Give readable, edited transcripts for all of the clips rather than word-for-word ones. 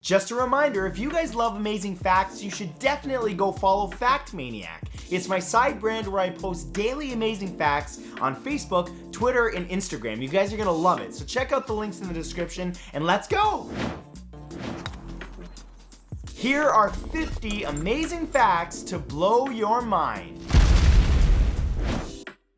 Just a reminder, if you guys love amazing facts, you should definitely go follow Fact Maniac. It's my side brand where I post daily amazing facts on Facebook, Twitter, and Instagram. You guys are gonna love it, so check out the links in the description, and let's go! Here are 50 amazing facts to blow your mind.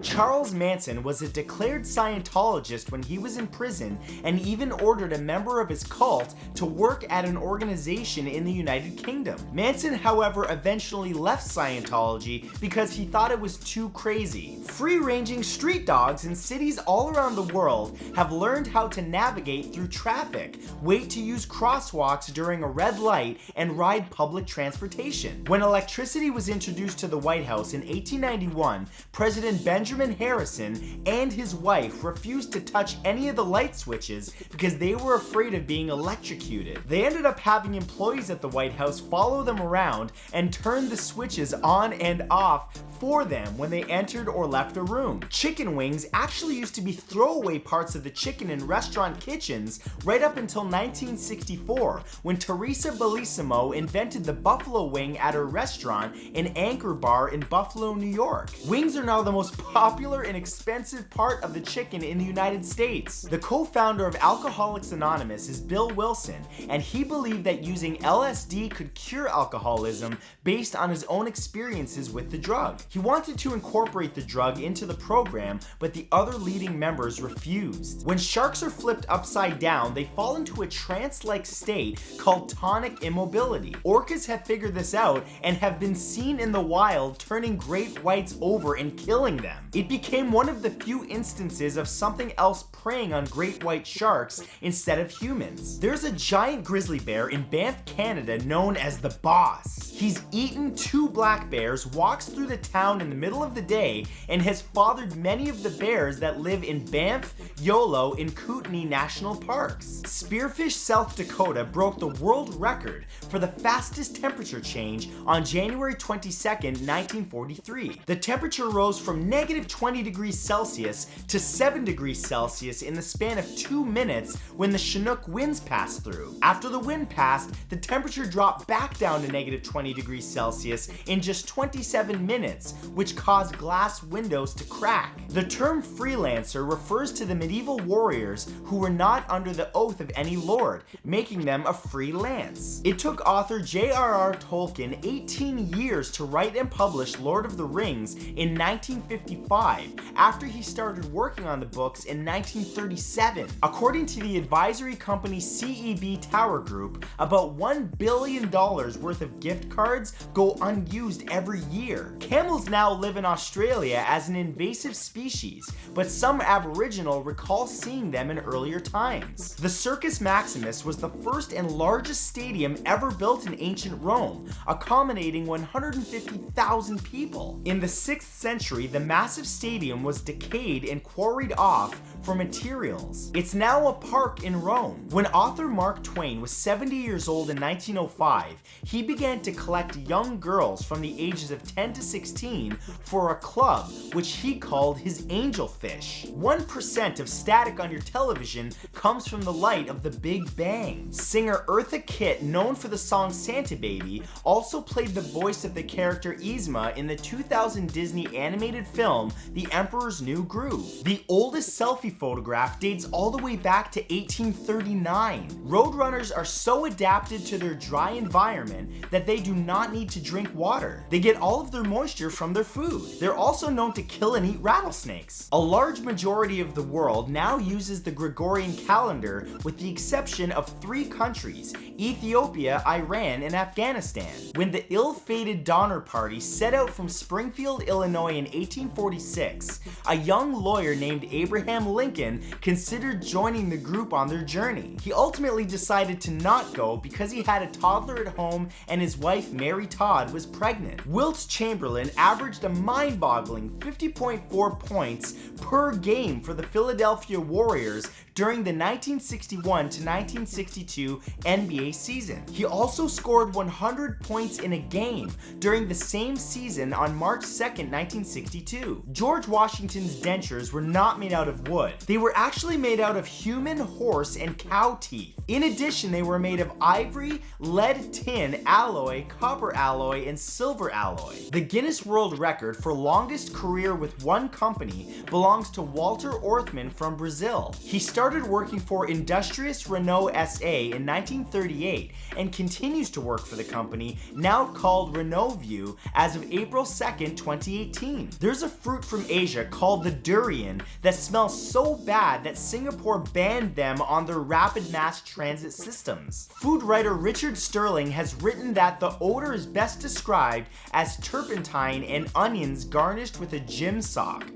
Charles Manson was a declared Scientologist when he was in prison and even ordered a member of his cult to work at an organization in the United Kingdom. Manson, however, eventually left Scientology because he thought it was too crazy. Free-ranging street dogs in cities all around the world have learned how to navigate through traffic, wait to use crosswalks during a red light, and ride public transportation. When electricity was introduced to the White House in 1891, President Benjamin Harrison and his wife refused to touch any of the light switches because they were afraid of being electrocuted. They ended up having employees at the White House follow them around and turn the switches on and off for them when they entered or left a room. Chicken wings actually used to be throwaway parts of the chicken in restaurant kitchens right up until 1964, when Teresa Bellissimo invented the buffalo wing at her restaurant in Anchor Bar in Buffalo, New York. Wings are now the most popular and expensive part of the chicken in the United States. The co-founder of Alcoholics Anonymous is Bill Wilson, and he believed that using LSD could cure alcoholism based on his own experiences with the drug. He wanted to incorporate the drug into the program, but the other leading members refused. When sharks are flipped upside down, they fall into a trance-like state called tonic immobility. Orcas have figured this out and have been seen in the wild turning great whites over and killing them. It became one of the few instances of something else preying on great white sharks instead of humans. There's a giant grizzly bear in Banff, Canada known as the Boss. He's eaten 2 black bears, walks through the town in the middle of the day, and has fathered many of the bears that live in Banff, Yolo, and Kootenai National Parks. Spearfish, South Dakota broke the world record for the fastest temperature change on January 22nd, 1943. The temperature rose from negative 20 degrees Celsius to 7 degrees Celsius in the span of 2 minutes when the Chinook winds passed through. After the wind passed, the temperature dropped back down to negative 20 degrees Celsius in just 27 minutes, which caused glass windows to crack. The term freelancer refers to the medieval warriors who were not under the oath of any lord, making them a freelance. It took author J.R.R. Tolkien 18 years to write and publish Lord of the Rings in 1955, after he started working on the books in 1937. According to the advisory company CEB Tower Group, about $1 billion worth of gift cards go unused every year. Camels now live in Australia as an invasive species, but some Aboriginal recall seeing them in earlier times. The Circus Maximus was the first and largest stadium ever built in ancient Rome, accommodating 150,000 people. In the 6th century, the massive stadium was decayed and quarried off for materials. It's now a park in Rome. When author Mark Twain was 70 years old in 1905, he began to collect young girls from the ages of 10 to 16 for a club which he called his angelfish. 1% of static on your television comes from the light of the Big Bang. Singer Eartha Kitt, known for the song Santa Baby, also played the voice of the character Yzma in the 2000 Disney animated film The Emperor's New Groove. The oldest selfie photograph dates all the way back to 1839. Roadrunners are so adapted to their dry environment that they do not need to drink water. They get all of their moisture from their food. They're also known to kill and eat rattlesnakes. A large majority of the world now uses the Gregorian calendar, with the exception of 3 countries: Ethiopia, Iran, and Afghanistan. When the ill-fated Donner Party set out from Springfield, Illinois in 1846, a young lawyer named Abraham Lincoln considered joining the group on their journey. He ultimately decided to not go because he had a toddler at home and his wife Mary Todd was pregnant. Wilt Chamberlain averaged a mind-boggling 50.4 points per game for the Philadelphia Warriors during the 1961 to 1962 NBA season. He also scored 100 points in a game during the same season on March 2nd, 1962. George Washington's dentures were not made out of wood. They were actually made out of human, horse, and cow teeth. In addition, they were made of ivory, lead, tin, alloy, copper alloy, and silver alloy. The Guinness World Record for longest career with one company belongs to Walter Orthman from Brazil. He started working for Industrious Renault SA in 1938 and continues to work for the company, now called Renaultview, as of April 2nd, 2018. There's a fruit from Asia called the durian that smells so bad that Singapore banned them on their rapid mass transit systems. Food writer Richard Sterling has written that the odor is best described as turpentine and onions garnished with a gym sock.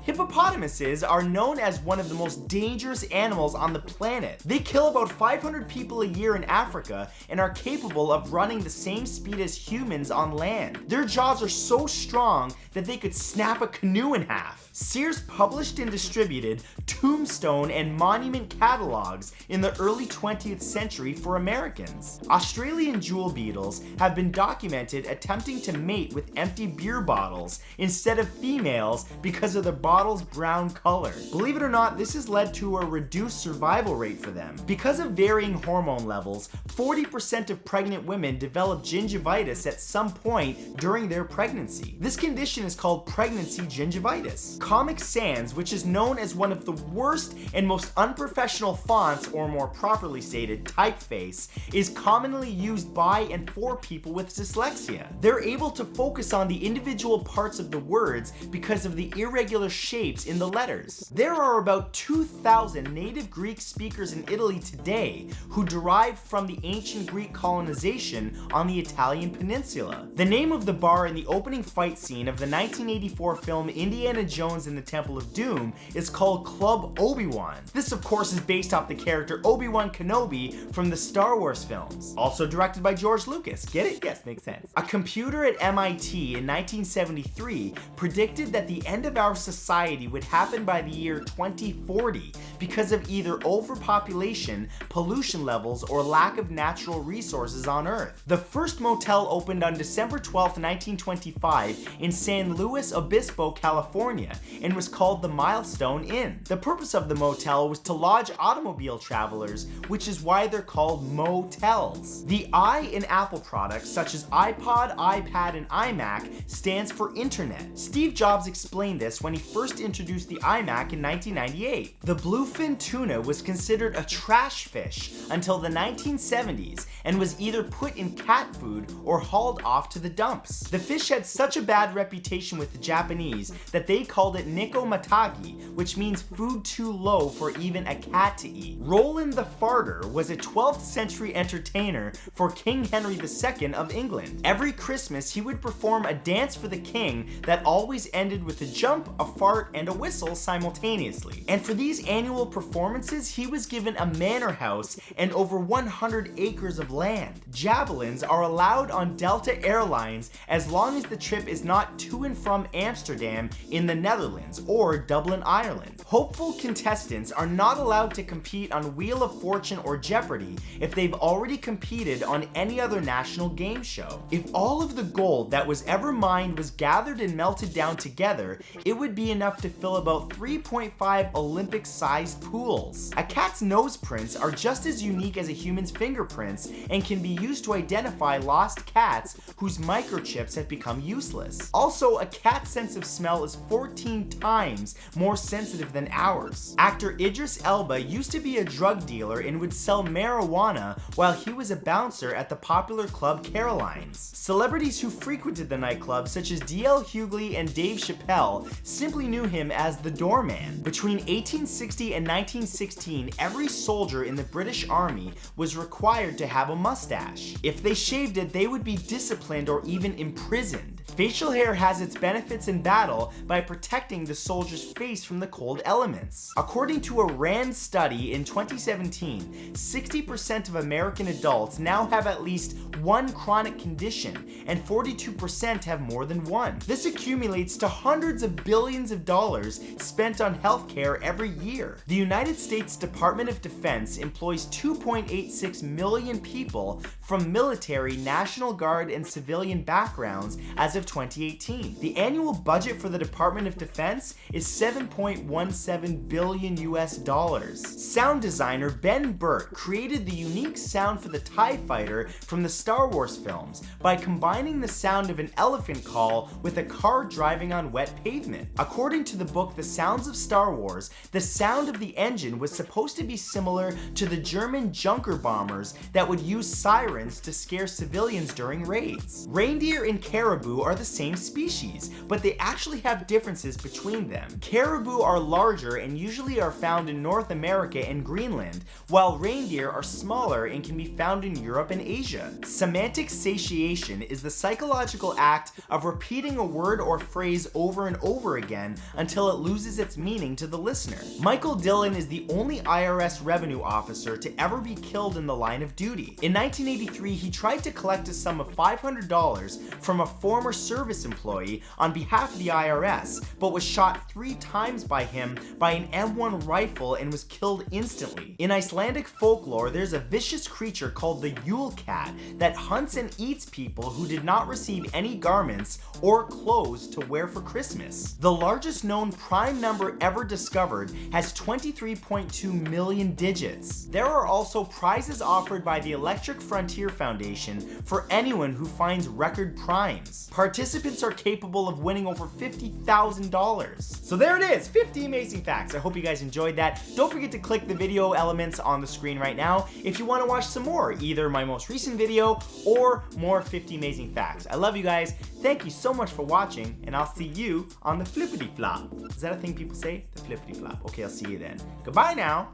Hippopotamuses are known as one of the most dangerous animals on the planet. They kill about 500 people a year in Africa and are capable of running the same speed as humans on land. Their jaws are so strong that they could snap a canoe in half. Sears published and distributed tombstone and monument catalogs in the early 20th century for Americans. Australian jewel beetles have been documented attempting to mate with empty beer bottles instead of females because of the bottle's brown color. Believe it or not, this has led to a reduced survival rate for them. Because of varying hormone levels, 40% of pregnant women develop gingivitis at some point during their pregnancy. This condition is called pregnancy gingivitis. Comic Sans, which is known as one of the worst and most unprofessional fonts, or more properly stated, typeface, is commonly used by and for people with dyslexia. They're able to focus on the individual parts of the words because of the irregular shapes in the letters. There are about 2,000 native Greek speakers in Italy today who derived from the ancient Greek colonization on the Italian peninsula. The name of the bar in the opening fight scene of the 1984 film Indiana Jones and the Temple of Doom is called Club Obi-Wan. This, of course, is based off the character Obi-Wan Kenobi from the Star Wars films. Also directed by George Lucas. Get it? Yes, makes sense. A computer at MIT in 1973 predicted that the end of our society would happen by the year 2040 because of either overpopulation, pollution levels, or lack of natural resources on Earth. The first motel opened on December 12, 1925 in San Luis Obispo, California, and was called the Milestone Inn. The purpose of the motel was to lodge automobile travelers, which is why they're called motels. The I in Apple products such as iPod, iPad, and iMac stands for Internet. Steve Jobs explained this when he first introduced the iMac in 1998. The bluefin tuna was considered a trash fish until the 1970s and was either put in cat food or hauled off to the dumps. The fish had such a bad reputation with the Japanese that they called it Nikko Matagi, which means food too low for even a cat to eat. Roland the Farter was a 12th century entertainer for King Henry II of England. Every Christmas, he would perform a dance for the king that always ended with a jump, a fart, and a whistle simultaneously. And for these annual performances, he was given a manor house and over 100 acres of land. Javelins are allowed on Delta Airlines as long as the trip is not to and from Amsterdam in the Netherlands or Dublin, Ireland. Hopeful contestants are not allowed to compete on Wheel of Fortune or Jeopardy if they've already competed on any other national game show. If all of the gold that was ever mined was gathered and melted down together, it would be enough to fill about 3.5 Olympic-sized pools. A cat's nose prints are just as unique as a human's fingerprints and can be used to identify lost cats whose microchips have become useless. Also, a cat's sense of smell is 14 times more sensitive than ours. Actor Idris Elba used to be a drug dealer and would sell marijuana while he was a bouncer at the popular club Caroline's. Celebrities who frequented the nightclub, such as D.L. Hughley and Dave Chappelle, simply knew him as the doorman. Between 1860 and 1916, every soldier in the British Army was required to have a mustache. If they shaved it, they would be disciplined or even imprisoned. Facial hair has its benefits in battle by protecting the soldier's face from the cold elements. According to a RAND study in 2017, 60% of American adults now have at least one chronic condition, and 42% have more than one. This accumulates to hundreds of billions of dollars spent on healthcare every year. The United States Department of Defense employs 2.86 million people from military, National Guard, and civilian backgrounds as of 2018. The annual budget for the Department of Defense is $7.17 billion US. Sound designer Ben Burtt created the unique sound for the TIE Fighter from the Star Wars films by combining the sound of an elephant call with a car driving on wet pavement. According to the book The Sounds of Star Wars, the sound of the engine was supposed to be similar to the German Junker bombers that would use sirens to scare civilians during raids. Reindeer and caribou are the same species, but they actually have differences between them. Caribou are larger and usually are found in North America and Greenland, while reindeer are smaller and can be found in Europe and Asia. Semantic satiation is the psychological act of repeating a word or phrase over and over again until it loses its meaning to the listener. Michael Dillon is the only IRS revenue officer to ever be killed in the line of duty. In 1983, he tried to collect a sum of $500 from a former service employee on behalf of the IRS, but was shot 3 times by him by an M1 rifle and was killed instantly. In Icelandic folklore, there's a vicious creature called the Yule Cat that hunts and eats people who did not receive any garments or clothes to wear for Christmas. The largest known prime number ever discovered has 23.2 million digits. There are also prizes offered by the Electric Frontier Foundation for anyone who finds record primes. Participants are capable of winning over $50,000. So there it is, 50 amazing facts. I hope you guys enjoyed that. Don't forget to click the video elements on the screen right now if you want to watch some more, either my most recent video or more 50 amazing facts. I love you guys. Thank you so much for watching, and I'll see you on the flippity flop. Is that a thing people say? The flippity flop. Okay, I'll see you then. Goodbye now.